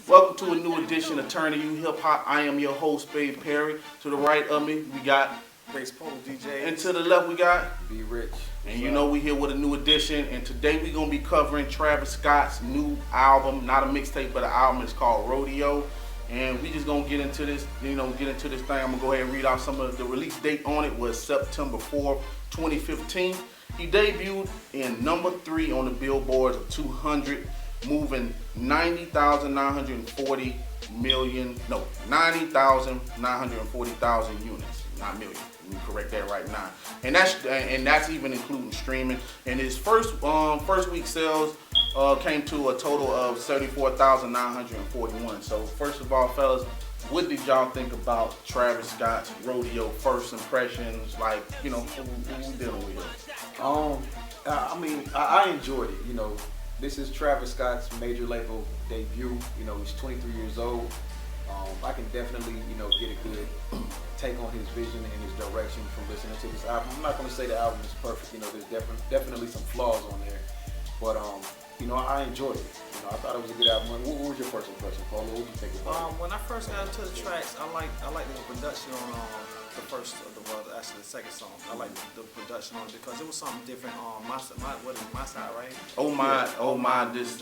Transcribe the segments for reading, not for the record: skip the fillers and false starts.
Welcome to a new edition of Turn to You Hip Hop. I am your host, Spade Perry. To the right of me, we got Bass Pole DJ. and to the left, we got Be Rich. and you know we here with a new edition. And today we're gonna be covering Travis Scott's new album, not a mixtape, but an album. It's called Rodeo. And we just gonna get into this, thing. I'm gonna go ahead and read out some of the release date on it was September 4th, 2015. He debuted in number 3 on the Billboard of 200, moving 90,940,000 units, not million. Let me correct that right now. And that's even including streaming. And his first week sales came to a total of 74,941. So first of all, fellas, what did y'all think about Travis Scott's Rodeo? First impressions, like, who we dealing with here? I enjoyed it. This is Travis Scott's major label debut. He's 23 years old. I can definitely, get a good take on his vision and his direction from listening to this album. I'm not going to say the album is perfect. There's definitely some flaws on there, but I enjoyed it. I thought it was a good album. What was your first impression, Paulo? What did you think about it? When I first got into the tracks, I liked the production on the second song. I liked the production on it because it was something different on my side, right? This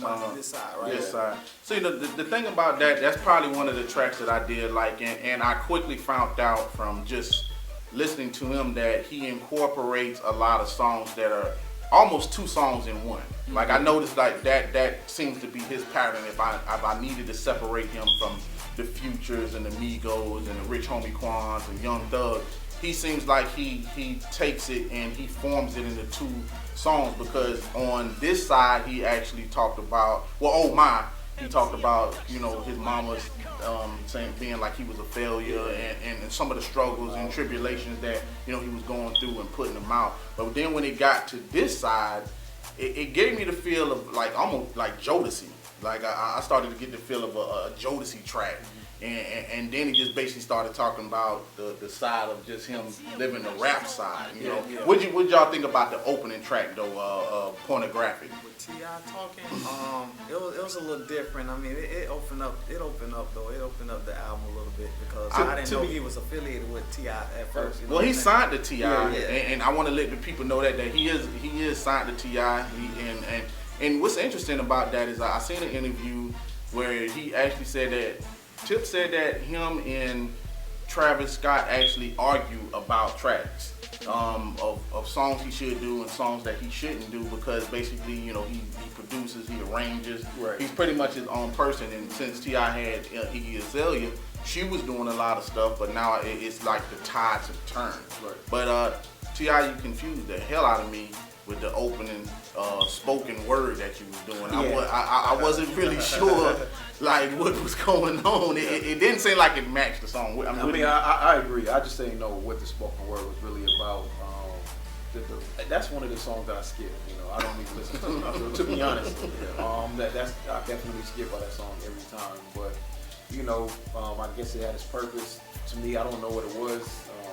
side, right? This side. See, the thing about that's probably one of the tracks that I did like, and I quickly found out from just listening to him that he incorporates a lot of songs that are almost 2 songs in one. Like I noticed like that seems to be his pattern. If I needed to separate him from the Futures and the Migos and the Rich Homie Quans and Young Thug, he seems like he takes it and he forms it into 2 songs, because on this side he actually talked about, he talked about, his mama's being like he was a failure and some of the struggles and tribulations that, he was going through and putting them out. But then when it got to this side, it gave me the feel of like almost like Jodeci. Like I started to get the feel of a Jodeci track. And then he just basically started talking about the side of just him living the rap side. What y'all think about the opening track though, Pornographic? With T.I. talking, it was a little different. I mean, it opened up the album a little bit because I didn't know he was affiliated with T.I. at first. Well, he signed to T.I. Yeah. And I want to let the people know that he is signed to T.I. And what's interesting about that is I seen an interview where he actually said that Tip said that him and Travis Scott actually argue about tracks of songs he should do and songs that he shouldn't do, because basically, he produces, he arranges. Right. He's pretty much his own person. And since T.I. had Iggy Azalea, she was doing a lot of stuff, but now it's like the tides have turned. Right. But T.I., you confused the hell out of me with the opening spoken word that you was doing. Yeah. I wasn't really sure like what was going on. It didn't seem like it matched the song. I agree. I just didn't know what the spoken word was really about. That's one of the songs that I skip. I don't even listen to be honest. I definitely skip by that song every time. But I guess it had its purpose. To me, I don't know what it was.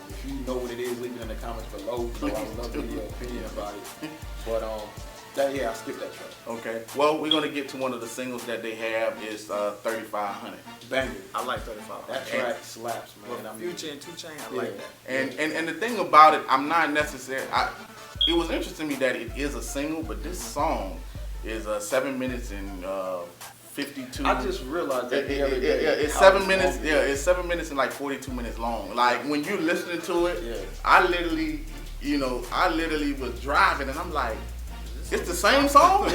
If you know what it is, leave it in the comments below. I would love to hear your opinion about it. But I skipped that track. Okay. Well, we're gonna get to one of the singles that they have is 3500. Banger. I like 35. That track slaps, man. Well, Future and 2 Chainz, I like that. And the thing about it, I'm not necessarily. It was interesting to me that it is a single, but this song is 7 minutes and 52. I just realized that it's 7 minutes. Yeah, it's 7 minutes and like 42 minutes long. Like when you're listening to it, I literally was driving and I'm like, it's the same song,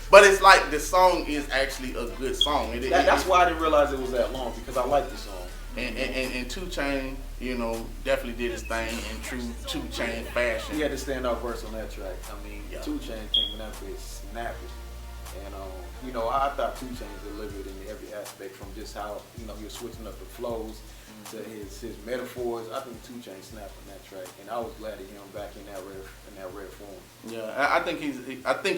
but it's like the song is actually a good song. That's why I didn't realize it was that long, because I like the song. And 2 Chainz, definitely did his thing in true 2 Chainz fashion. He had to stand out verse on that track. 2 Chainz came in that bitch snapping. And I thought 2 Chainz delivered in every aspect, from just how he was switching up the flows to his metaphors. I think 2 Chainz snapped on that track, and I was glad to hear him back in that rare form. Yeah, I think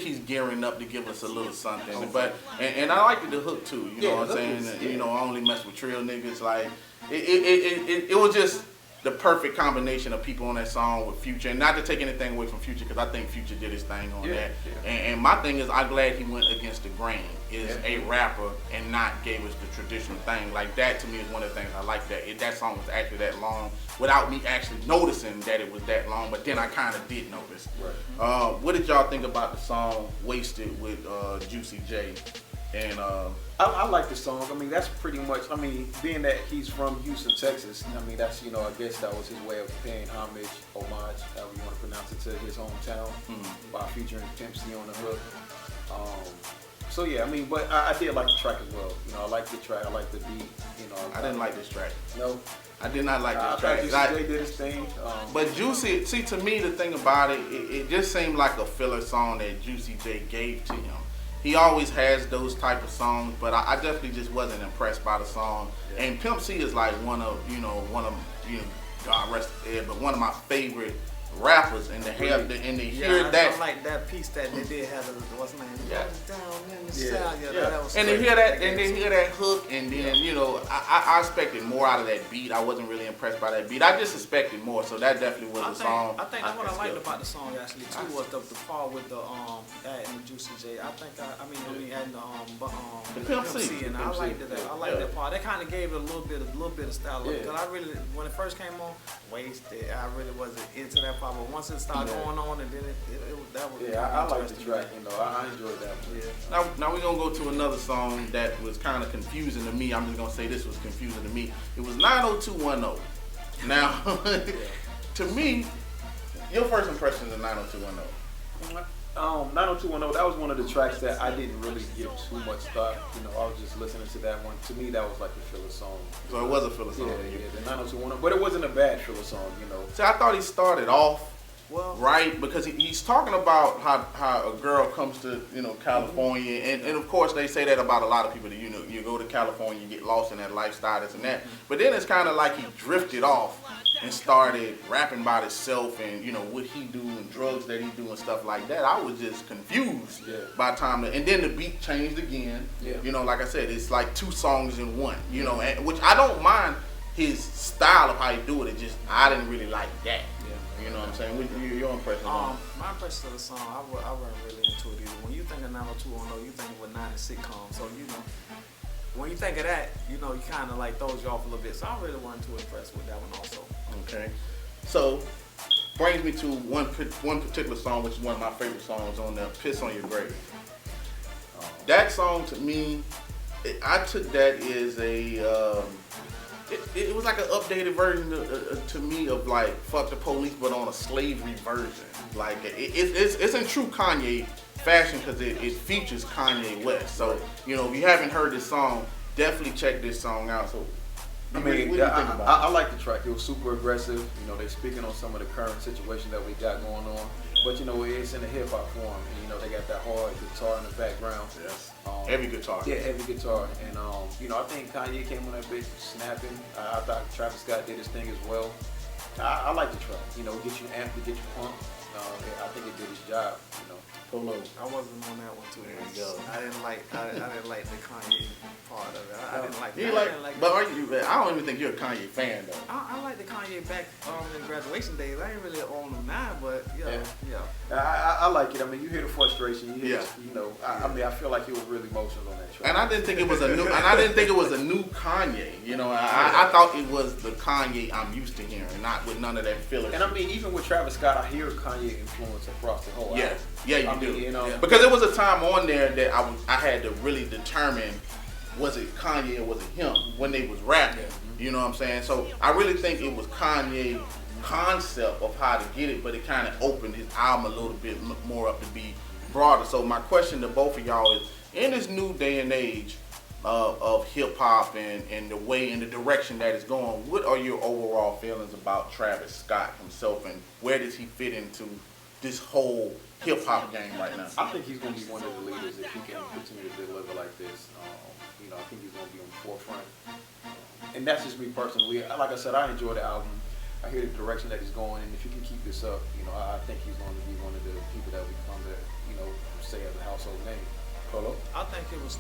he's gearing up to give us a little something. But and I liked the hook too. You know what I'm saying? I only mess with trill niggas. Like it was just the perfect combination of people on that song with Future, and not to take anything away from Future, because I think Future did his thing on that. Yeah. And my thing is, I'm glad he went against the grain, is a rapper and not gave us the traditional thing. Like that to me is one of the things I like, that that song was actually that long without me actually noticing that it was that long, but then I kind of did notice. Right. What did y'all think about the song Wasted with Juicy J? And I like the song. I mean, that's pretty much, I mean, being that he's from Houston, Texas, I mean, that's, I guess that was his way of paying homage, however you want to pronounce it, to his hometown by featuring Pimp C on the hook. So yeah, I mean, but I did like the track as well. I like the track, I like the beat. I didn't like this track. No. I did not like this track. Juicy J did his thing. But Juicy, see, to me, the thing about it, it just seemed like a filler song that Juicy J gave to him. He always has those type of songs, but I definitely just wasn't impressed by the song. Yeah. And Pimp C is like one of God rest his head, but one of my favorite rappers, and to have hear that. I like that piece that they did have. What's his name? Yeah. Down in the south. That was and to hear that, and then hear that hook, and then I expected more out of that beat. I wasn't really impressed by that beat. I just expected more, so that definitely was a song. I think that's what I liked about the song actually too, was the part with the adding Juicy J. I think adding the Pimp C, and I liked that. I liked that part. That kind of gave it a little bit of style. Because I really, when it first came on, Wasted, I really wasn't into that part. But once it started going on, and then that was I like the track. I enjoyed that one. Yeah. Now we're gonna go to another song that was kind of confusing to me. I'm just gonna say this was confusing to me. It was 90210. Now, to me, your first impression of 90210. 90210, that was one of the tracks that I didn't really give too much thought. I was just listening to that one. To me, that was like a filler song. So it was a filler song. Yeah, the 90210, but it wasn't a bad filler song. See, I thought he started off right, because he's talking about how a girl comes to California, and of course they say that about a lot of people, that you go to California, you get lost in that lifestyle, this and that. But then it's kind of like he drifted off and started rapping about himself and what he do and drugs that he do and stuff like that. I was just confused by the time and then the beat changed again. Like I said, it's like two songs in one. And, which I don't mind his style of how he do it. It just I didn't really like that. You know what I'm saying? Your impression? My impression of the song, I wasn't really into it either. When you think of 90210, you think of a 90s sitcom. So when you think of that, you kind of like throws you off a little bit. So I really wasn't too impressed with that one also. Okay. So brings me to one particular song, which is one of my favorite songs on there, "Piss on Your Grave." That song to me, I took that as a. It was like an updated version to me of like "Fuck the Police," but on a slavery version. Like it's in true Kanye fashion, because it features Kanye West. So if you haven't heard this song, definitely check this song out. So what do you think about it? I like the track. It was super aggressive. They're speaking on some of the current situation that we got going on. But it's in a hip hop form, and they got that hard guitar in the background. Yes. Heavy guitar. Yeah, heavy guitar, and I think Kanye came on that bitch snapping. I thought Travis Scott did his thing as well. I like the track. Get you amped, to get you pumped. I think it did its job. Polo. I wasn't on that one too. There you go. I didn't like the Kanye part of it. I didn't like. But are you? I don't even think you're a Kanye fan though. I like the Kanye back in graduation days. I ain't really on him now, but yeah. I like it. I mean, you hear the frustration. You hear, I mean, I feel like he was really emotional on that track. And I didn't think it was a new. And I didn't think it was a new Kanye. I thought it was the Kanye I'm used to hearing, not with none of that filler. And I mean, even with Travis Scott, I hear Kanye influence across the whole album. Yeah, you do. Because there was a time on there that I had to really determine, was it Kanye or was it him when they was rapping. You know what I'm saying? So I really think it was Kanye concept of how to get it, but it kind of opened his album a little bit more up to be broader. So my question to both of y'all is, in this new day and age of hip hop and the way and the direction that it's going, what are your overall feelings about Travis Scott himself, and where does he fit into this whole hip hop game right now? I think he's going to be one of the leaders if he can continue to deliver like this. I think he's going to be on the forefront. And that's just me personally. Like I said, I enjoy the album. I hear the direction that he's going, and if he can keep this up, I think he's going to be one of the people that we come to, say as a household name. Polo? I think he's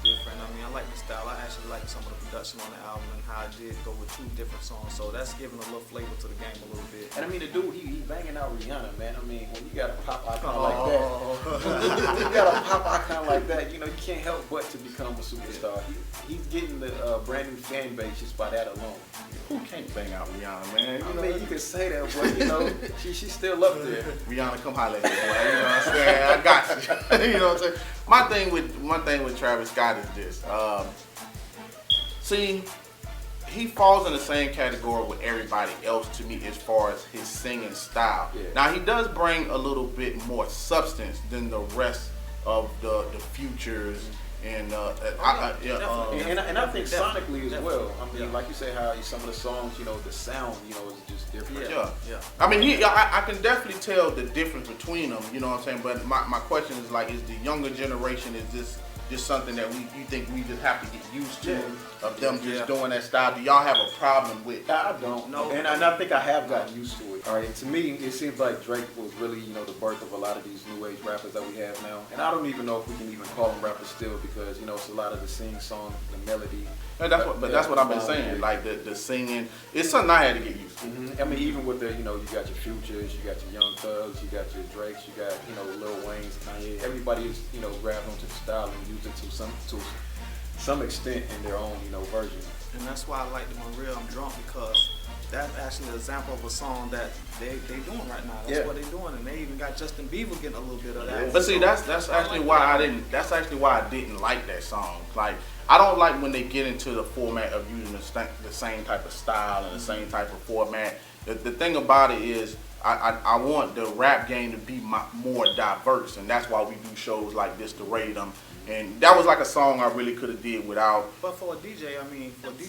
different. I mean, I like the style. I actually like some of the production on the album and how it did go with 2 different songs. So that's giving a little flavor to the game a little bit. And I mean, the dude, he banging out Rihanna, man. I mean, when you got a pop icon like that, you got a pop icon like that, you know, you can't help but to become a superstar. He's getting the brand new fan base just by that alone. Who can't bang out Rihanna, man? I mean, you can say that, but you know, she's still up there. Rihanna, come holler at me, boy. You know what I'm saying? I got you. You know what I'm saying? My thing with Travis Scott is this. See, he falls in the same category with everybody else to me as far as his singing style. Yeah. Now he does bring a little bit more substance than the rest of the futures. And I think sonically as well. I mean, like you say, how some of the songs, you know, the sound, you know, is just different. Yeah. I mean, I can definitely tell the difference between them. You know what I'm saying? But my question is like, is the younger generation, is this just something that you think we just have to get used to of them just doing that style? Do y'all have a problem with? I don't. No. And I think I have gotten used to it. All right. To me, it seems like Drake was really, you know, the birth of a lot of these new age rappers that we have now. And I don't even know if we can even call them rappers still, because you know it's a lot of the sing song, the melody. And that's what I've been saying. Like the singing, it's something I had to get used to. Mm-hmm. I mean, even with the, you know, you got your Futures, you got your Young Thugs, you got your Drakes, you got, you know, Lil Wayne's, Kanye. Everybody is, you know, grabbed onto the style and used it to some extent in their own, you know, version. And that's why I like the Maria I'm Drunk, because that's actually an example of a song that they doing right now. That's what they're doing, and they even got Justin Bieber getting a little bit of that. But see, that's actually why I didn't. That's actually why I didn't like that song. Like, I don't like when they get into the format of using the same type of style and the same type of format. The thing about it is, I want the rap game to be more diverse, and that's why we do shows like this to rate them. And that was like a song I really could have did without. But for a DJ,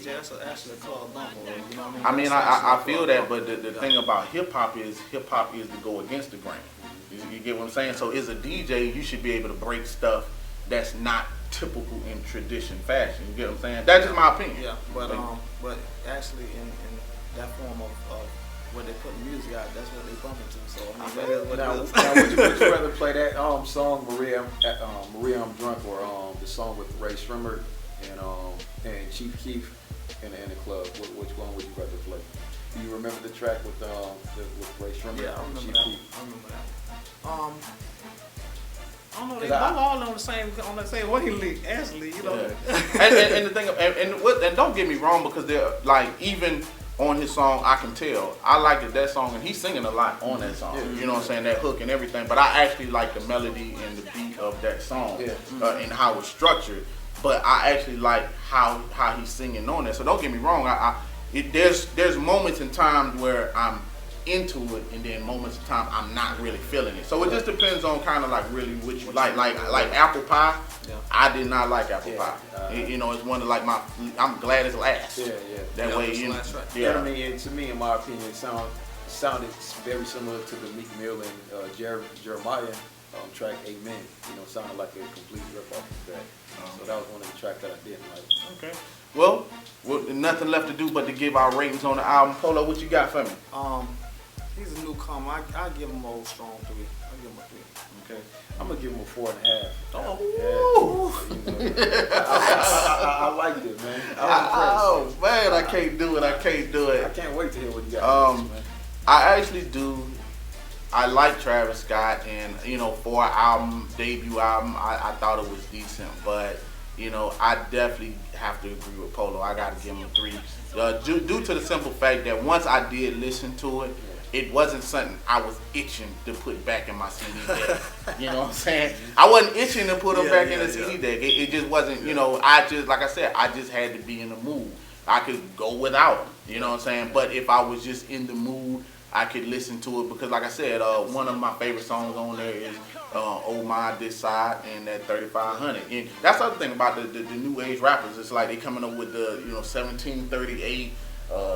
that's actually a club bumper. You know what I mean, I feel that, but the thing about hip hop is to go against the grain. You get what I'm saying? So as a DJ, you should be able to break stuff that's not typical in tradition fashion. You get what I'm saying? That's just my opinion. Yeah, but actually in that form of when they put the music out, that's what they bump into. So I mean, that is what now, it is. now would you rather play that song Maria I'm Drunk, or the song with Ray Shrimmer and Chief Keef in the club? Which one would you rather play? Do you remember the track with Ray Shrimmer? Yeah, I and remember Chief that. Keef? I remember that. I don't know. They both all on the same wavelength, actually. You know. Yeah. and the thing, and don't get me wrong, because they're like, even on his song, I Can Tell, I liked that song, and he's singing a lot on that song. You know what I'm saying? That hook and everything. But I actually like the melody and the beat of that song and how it's structured. But I actually like how he's singing on that. So don't get me wrong. There's moments in time where I'm into it, and then moments of time I'm not really feeling it. So it just depends on kind of like really what you like. Like Apple Pie. Yeah. I did not like Apple Pie. You know, it's one of like I'm glad it's last. That way, you know. Right. I mean, to me, in my opinion, it sounded very similar to the Meek Mill and Jeremiah track Amen. You know, sounded like a complete rip off of that. So that was one of the tracks that I didn't like. Okay. Well, nothing left to do but to give our ratings on the album. Polo, what you got for me? He's a newcomer. I give him a strong 3. I give him a 3. Okay. I'm gonna give him a 4.5. Oh, I liked it, man. Oh man, I can't do it. I can't wait to hear what you got. Man. I actually do. I like Travis Scott, and you know, for an debut album, I thought it was decent, but you know, I definitely have to agree with Polo. I gotta give him a 3, due to the simple fact that once I did listen to it, it wasn't something I was itching to put back in my CD deck. You know what I'm saying? I wasn't itching to put them back in the CD deck. It just wasn't, you know, like I said, I just had to be in the mood. I could go without them, you know what I'm saying? But if I was just in the mood, I could listen to it, because like I said, one of my favorite songs on there is Oh My This Side and that 3500. And that's the other thing about the new age rappers. It's like they coming up with the, you know, 1738,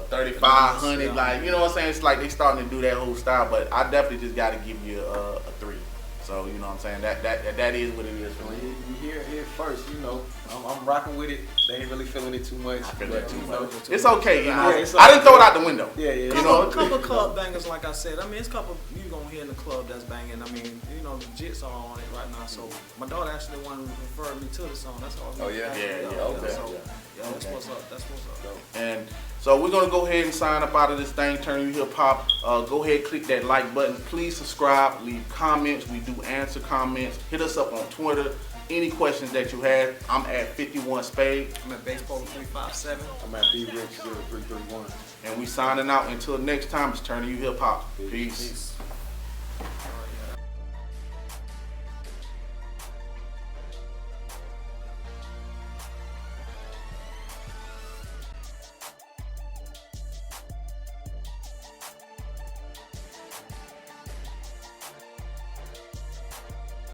3500, like, you know what I'm saying? It's like they starting to do that whole style, but I definitely just got to give you a 3. So, you know what I'm saying? That is what it is for me. You hear it here first, you know. I'm rocking with it. They ain't really feeling it too much. I feel but, it too you know, much. It's okay, you know. Yeah, it's I didn't throw it okay. out the window. Yeah, You it's know, A couple club bangers, like I said. I mean, it's a couple you gonna hear in the club that's banging. I mean, you know, the Jits are on it right now. So my daughter actually the one who referred me to the song. That's all. Oh, yeah? Yeah, okay. So, Yeah. yeah, that's Okay. what's up. That's what's up. And so we're gonna go ahead and sign up out of this thing, Turn You Hip Hop. Go ahead, click that like button. Please subscribe, leave comments. We do answer comments. Hit us up on Twitter. Any questions that you have, I'm at 51 Spade. I'm at Baseball 357. I'm at B-Rich0331. And we signing out. Until next time, it's Turn You Hip Hop. Peace. Peace.